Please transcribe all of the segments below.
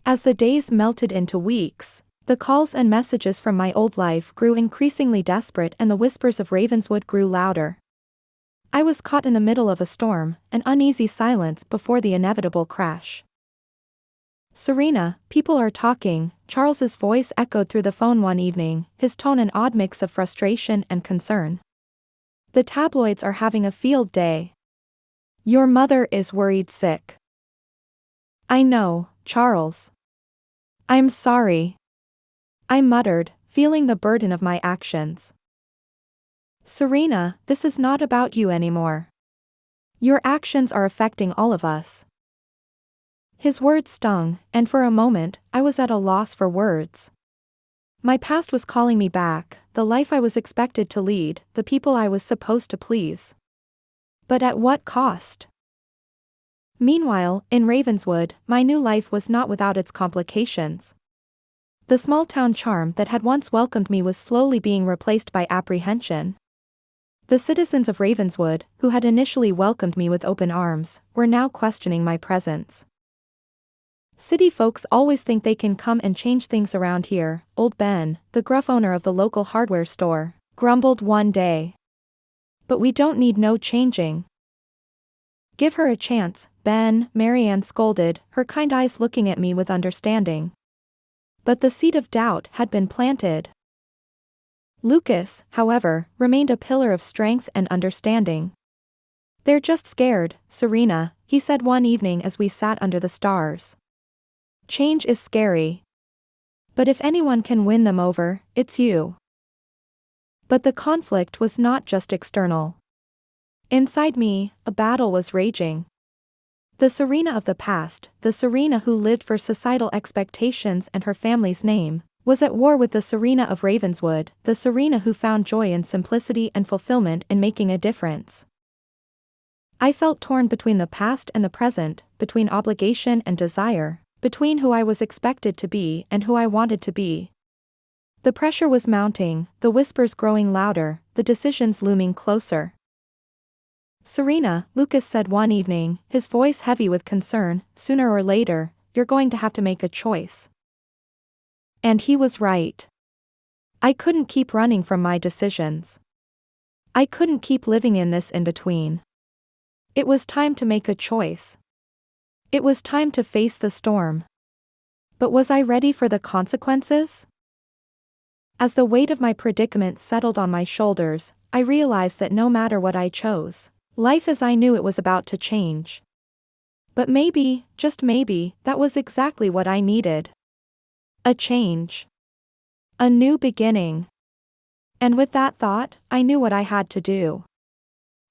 As the days melted into weeks, the calls and messages from my old life grew increasingly desperate and the whispers of Ravenswood grew louder. I was caught in the middle of a storm, an uneasy silence before the inevitable crash. "Serena, people are talking," Charles's voice echoed through the phone one evening, his tone an odd mix of frustration and concern. "The tabloids are having a field day. Your mother is worried sick." "I know, Charles. I'm sorry," I muttered, feeling the burden of my actions. "Serena, this is not about you anymore. Your actions are affecting all of us." His words stung, and for a moment, I was at a loss for words. My past was calling me back, the life I was expected to lead, the people I was supposed to please. But at what cost? Meanwhile, in Ravenswood, my new life was not without its complications. The small-town charm that had once welcomed me was slowly being replaced by apprehension. The citizens of Ravenswood, who had initially welcomed me with open arms, were now questioning my presence. "City folks always think they can come and change things around here," old Ben, the gruff owner of the local hardware store, grumbled one day. "But we don't need no changing." "Give her a chance, Ben," Marianne scolded, her kind eyes looking at me with understanding. But the seed of doubt had been planted. Lucas, however, remained a pillar of strength and understanding. "They're just scared, Serena," he said one evening as we sat under the stars. "Change is scary. But if anyone can win them over, it's you." But the conflict was not just external. Inside me, a battle was raging. The Serena of the past, the Serena who lived for societal expectations and her family's name, was at war with the Serena of Ravenswood, the Serena who found joy in simplicity and fulfillment in making a difference. I felt torn between the past and the present, between obligation and desire, between who I was expected to be and who I wanted to be. The pressure was mounting, the whispers growing louder, the decisions looming closer. "Serena," Lucas said one evening, his voice heavy with concern, "sooner or later, you're going to have to make a choice." And he was right. I couldn't keep running from my decisions. I couldn't keep living in this in-between. It was time to make a choice. It was time to face the storm. But was I ready for the consequences? As the weight of my predicament settled on my shoulders, I realized that no matter what I chose, life as I knew it was about to change. But maybe, just maybe, that was exactly what I needed. A change. A new beginning. And with that thought, I knew what I had to do.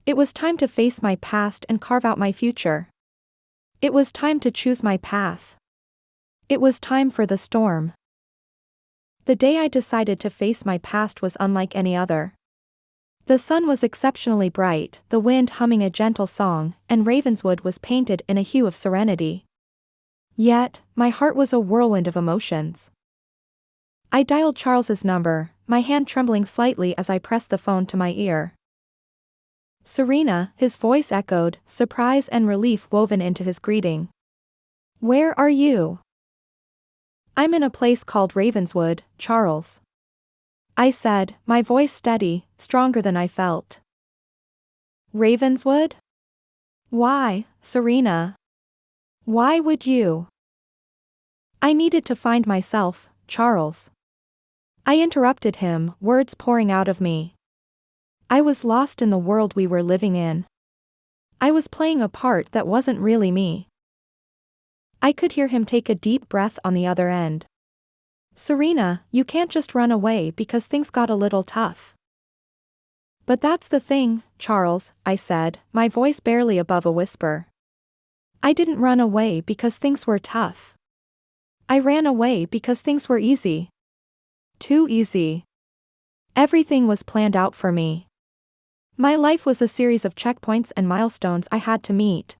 It was time to face my past and carve out my future. It was time to choose my path. It was time for the storm. The day I decided to face my past was unlike any other. The sun was exceptionally bright, the wind humming a gentle song, and Ravenswood was painted in a hue of serenity. Yet, my heart was a whirlwind of emotions. I dialed Charles's number, my hand trembling slightly as I pressed the phone to my ear. "Serena," his voice echoed, surprise and relief woven into his greeting. "Where are you?" "I'm in a place called Ravenswood, Charles," I said, my voice steady, stronger than I felt. "Ravenswood? Why, Serena? Why would you?" "I needed to find myself, Charles." I interrupted him, words pouring out of me. I was lost in the world we were living in. I was playing a part that wasn't really me. I could hear him take a deep breath on the other end. "Serena, you can't just run away because things got a little tough." "But that's the thing, Charles," I said, my voice barely above a whisper. "I didn't run away because things were tough. I ran away because things were easy. Too easy. Everything was planned out for me. My life was a series of checkpoints and milestones I had to meet.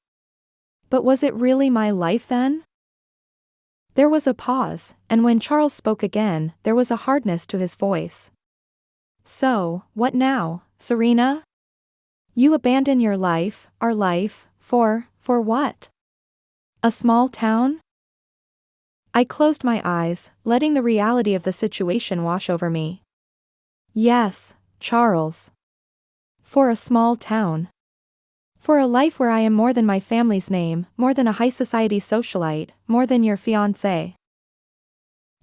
But was it really my life then?" There was a pause, and when Charles spoke again, there was a hardness to his voice. "So, what now, Serena? You abandon your life, our life, for what? A small town?" I closed my eyes, letting the reality of the situation wash over me. Yes, Charles. For a small town. For a life where I am more than my family's name, more than a high society socialite, more than your fiancé.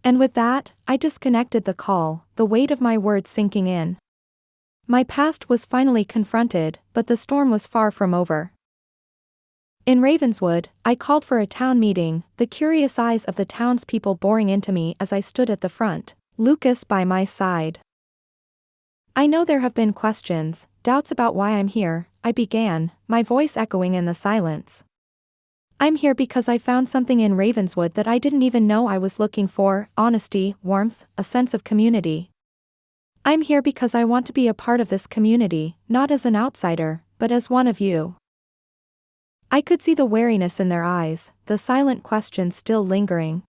And with that, I disconnected the call, the weight of my words sinking in. My past was finally confronted, but the storm was far from over. In Ravenswood, I called for a town meeting, the curious eyes of the townspeople boring into me as I stood at the front, Lucas by my side. I know there have been questions, doubts about why I'm here, I began, my voice echoing in the silence. I'm here because I found something in Ravenswood that I didn't even know I was looking for: honesty, warmth, a sense of community. I'm here because I want to be a part of this community, not as an outsider, but as one of you. I could see the wariness in their eyes, the silent questions still lingering.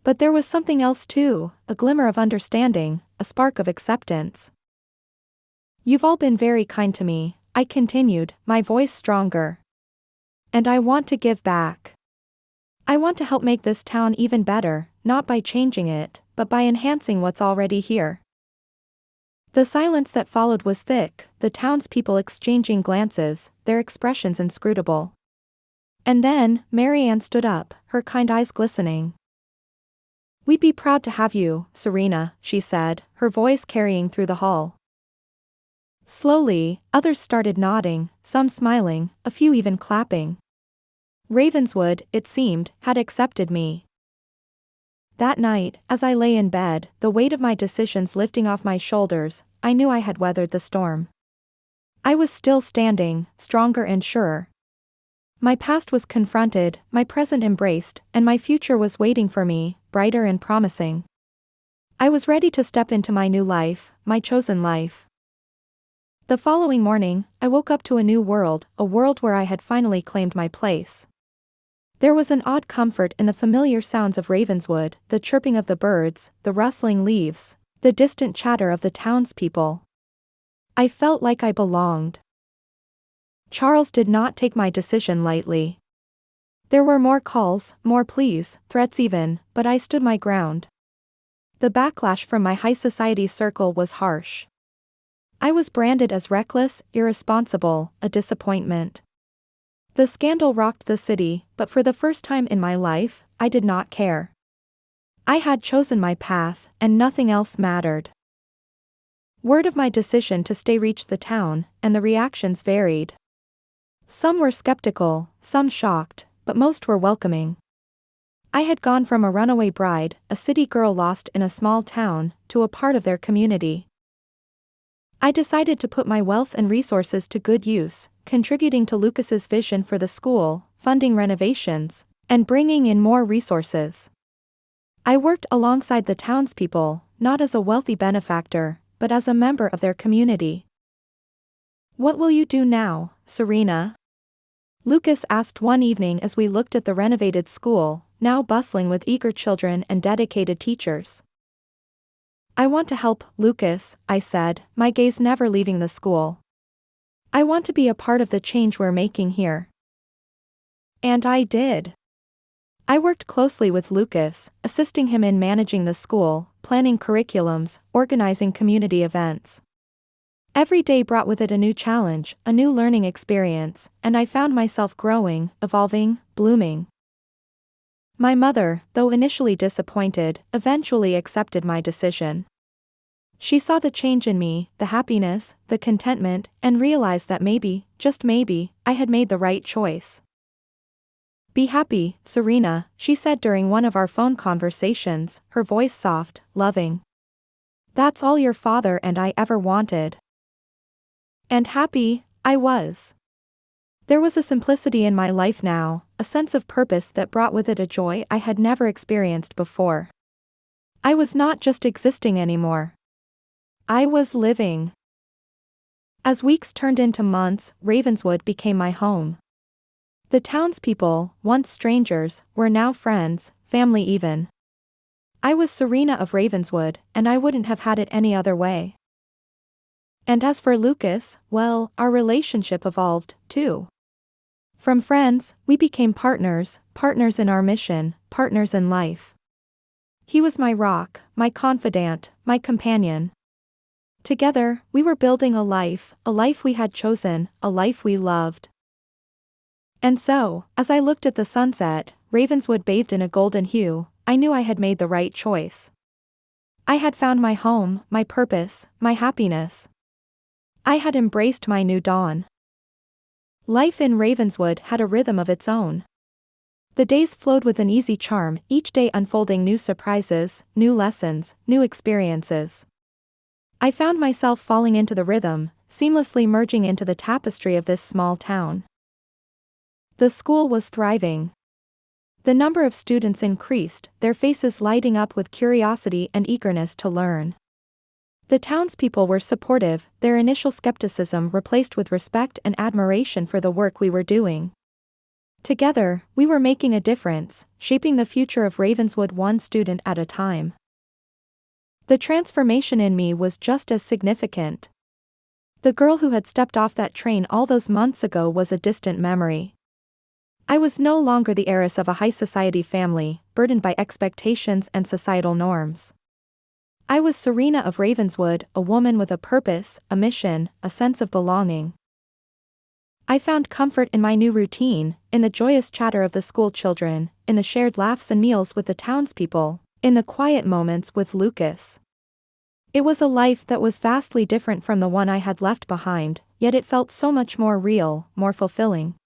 But there was something else too, a glimmer of understanding, a spark of acceptance. You've all been very kind to me, I continued, my voice stronger. And I want to give back. I want to help make this town even better, not by changing it, but by enhancing what's already here. The silence that followed was thick, the townspeople exchanging glances, their expressions inscrutable. And then, Marianne stood up, her kind eyes glistening. We'd be proud to have you, Serena, she said, her voice carrying through the hall. Slowly, others started nodding, some smiling, a few even clapping. Ravenswood, it seemed, had accepted me. That night, as I lay in bed, the weight of my decisions lifting off my shoulders, I knew I had weathered the storm. I was still standing, stronger and surer. My past was confronted, my present embraced, and my future was waiting for me, brighter and promising. I was ready to step into my new life, my chosen life. The following morning, I woke up to a new world, a world where I had finally claimed my place. There was an odd comfort in the familiar sounds of Ravenswood, the chirping of the birds, the rustling leaves, the distant chatter of the townspeople. I felt like I belonged. Charles did not take my decision lightly. There were more calls, more pleas, threats even, but I stood my ground. The backlash from my high society circle was harsh. I was branded as reckless, irresponsible, a disappointment. The scandal rocked the city, but for the first time in my life, I did not care. I had chosen my path, and nothing else mattered. Word of my decision to stay reached the town, and the reactions varied. Some were skeptical, some shocked, but most were welcoming. I had gone from a runaway bride, a city girl lost in a small town, to a part of their community. I decided to put my wealth and resources to good use, contributing to Lucas's vision for the school, funding renovations, and bringing in more resources. I worked alongside the townspeople, not as a wealthy benefactor, but as a member of their community. What will you do now, Serena? Lucas asked one evening as we looked at the renovated school, now bustling with eager children and dedicated teachers. I want to help, Lucas, I said, my gaze never leaving the school. I want to be a part of the change we're making here. And I did. I worked closely with Lucas, assisting him in managing the school, planning curriculums, organizing community events. Every day brought with it a new challenge, a new learning experience, and I found myself growing, evolving, blooming. My mother, though initially disappointed, eventually accepted my decision. She saw the change in me, the happiness, the contentment, and realized that maybe, just maybe, I had made the right choice. Be happy, Serena, she said during one of our phone conversations, her voice soft, loving. That's all your father and I ever wanted. And happy, I was. There was a simplicity in my life now, a sense of purpose that brought with it a joy I had never experienced before. I was not just existing anymore. I was living. As weeks turned into months, Ravenswood became my home. The townspeople, once strangers, were now friends, family even. I was Serena of Ravenswood, and I wouldn't have had it any other way. And as for Lucas, well, our relationship evolved, too. From friends, we became partners, partners in our mission, partners in life. He was my rock, my confidant, my companion. Together, we were building a life we had chosen, a life we loved. And so, as I looked at the sunset, Ravenswood bathed in a golden hue, I knew I had made the right choice. I had found my home, my purpose, my happiness. I had embraced my new dawn. Life in Ravenswood had a rhythm of its own. The days flowed with an easy charm, each day unfolding new surprises, new lessons, new experiences. I found myself falling into the rhythm, seamlessly merging into the tapestry of this small town. The school was thriving. The number of students increased, their faces lighting up with curiosity and eagerness to learn. The townspeople were supportive, their initial skepticism replaced with respect and admiration for the work we were doing. Together, we were making a difference, shaping the future of Ravenswood one student at a time. The transformation in me was just as significant. The girl who had stepped off that train all those months ago was a distant memory. I was no longer the heiress of a high society family, burdened by expectations and societal norms. I was Serena of Ravenswood, a woman with a purpose, a mission, a sense of belonging. I found comfort in my new routine, in the joyous chatter of the school children, in the shared laughs and meals with the townspeople, in the quiet moments with Lucas. It was a life that was vastly different from the one I had left behind, yet it felt so much more real, more fulfilling.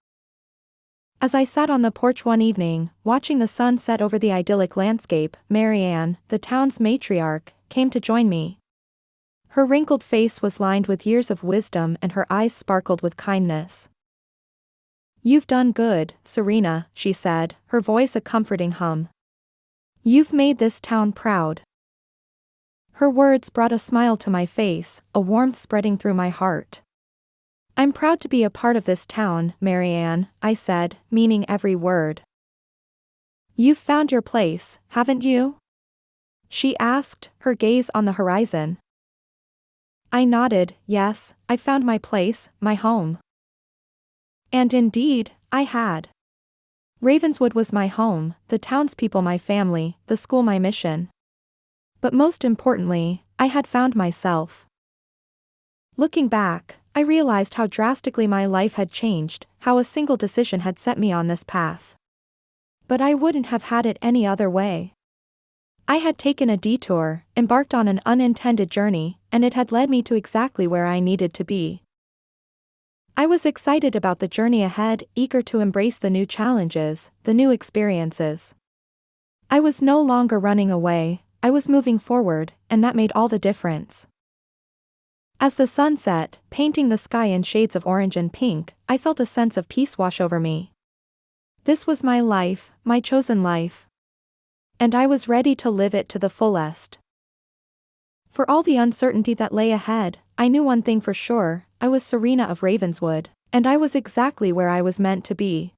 As I sat on the porch one evening, watching the sun set over the idyllic landscape, Marianne, the town's matriarch, came to join me. Her wrinkled face was lined with years of wisdom and her eyes sparkled with kindness. "You've done good, Serena," she said, her voice a comforting hum. "You've made this town proud." Her words brought a smile to my face, a warmth spreading through my heart. "I'm proud to be a part of this town, Marianne," I said, meaning every word. "You've found your place, haven't you?" she asked, her gaze on the horizon. I nodded, yes, I found my place, my home. And indeed, I had. Ravenswood was my home, the townspeople my family, the school my mission. But most importantly, I had found myself. Looking back, I realized how drastically my life had changed, how a single decision had set me on this path. But I wouldn't have had it any other way. I had taken a detour, embarked on an unintended journey, and it had led me to exactly where I needed to be. I was excited about the journey ahead, eager to embrace the new challenges, the new experiences. I was no longer running away, I was moving forward, and that made all the difference. As the sun set, painting the sky in shades of orange and pink, I felt a sense of peace wash over me. This was my life, my chosen life. And I was ready to live it to the fullest. For all the uncertainty that lay ahead, I knew one thing for sure, I was Serena of Ravenswood, and I was exactly where I was meant to be.